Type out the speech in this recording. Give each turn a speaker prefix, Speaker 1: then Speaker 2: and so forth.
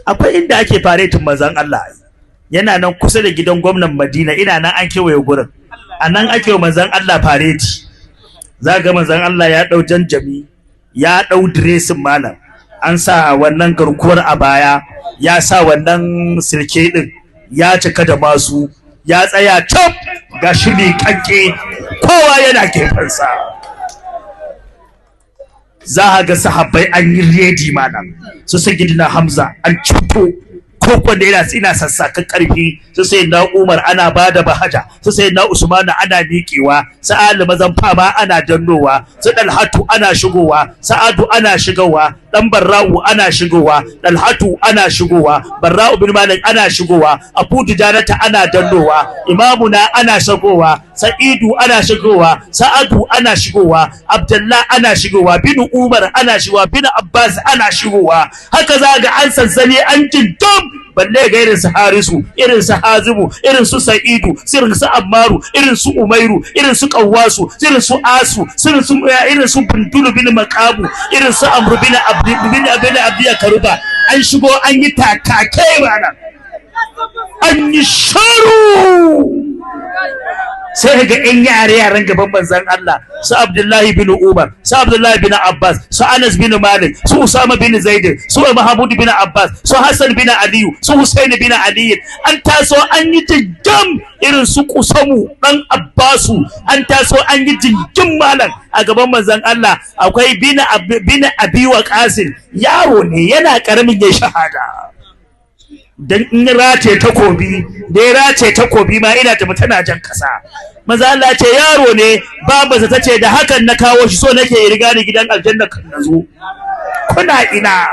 Speaker 1: akwai inda ake faretin manzon Allah yana nan kusa da gidan gwamnan Madina, ina nan an kewaye gurin, a nan ake wa manzon Allah fareti. Za ga manzon Allah ya ɗau janjami, ya ɗau diresin malam, an sa wannan garkuwar a baya, ya sa wannan silke ɗin, ya cika da masu, ya tsaya cap ga shi ne kanke, kowa yana gefensa. Za a ga sahabbai an yi redi malam, su Sayyidina Hamza an cito ko da ina sassakan karfi, su sai na Umar ana bada bahaja, su sai na Usman ana miƙewa, sa'al mazan fama ana dannowa, su Dalhatu ana shigowa, Sa'adu ana shigowa, dan Barra'u ana shigowa, Dalhatu ana shigowa, Barra'u bin Malik ana shigowa, Abu Dujanata ana dannowa, Imamuna ana shigowa, Sa'idu ana shigowa, Sa'adu ana shigowa, Abdullah ana shigowa, bin Umar ana shigowa, bin Abbas ana shigowa. Haka za ga an sansani an jintum, balle ga irin su Harisu, irin su Hazimu, irin su Sa'idu, irin su Ammaru, irin su Umairu, irin su Qawwasu, irin su Asu, irin su Bundulu bin Maqabu, irin su Amr bin Abdi Karuba. An shigo an yi takake bana, an yi sharu. Sai ga ƴan yaran gaban manzon Allah, su Abdullahi bin Umar, su Abdullahi bin Abbas, su Anas bin Malik, su Usama bin Zaid, su Mahmud bin Abbas, su Hassan bin Aliyu, su Husaini bin Ali. An taso an yi jingam irin su Kusamu dan Abbasu, an taso an yi jingim malam a gaban manzon Allah. Akwai bin Abi Waqasin, yaro ne yana karamin ya shahada. Dan in race takobi, da ya race takobi ma ina tafi tana jan kasa. Maza Allah ce yaro ne, babansa tace da hakan na kawo shi, so nake riga ni gidan aljanna kan nazo. Kuna ina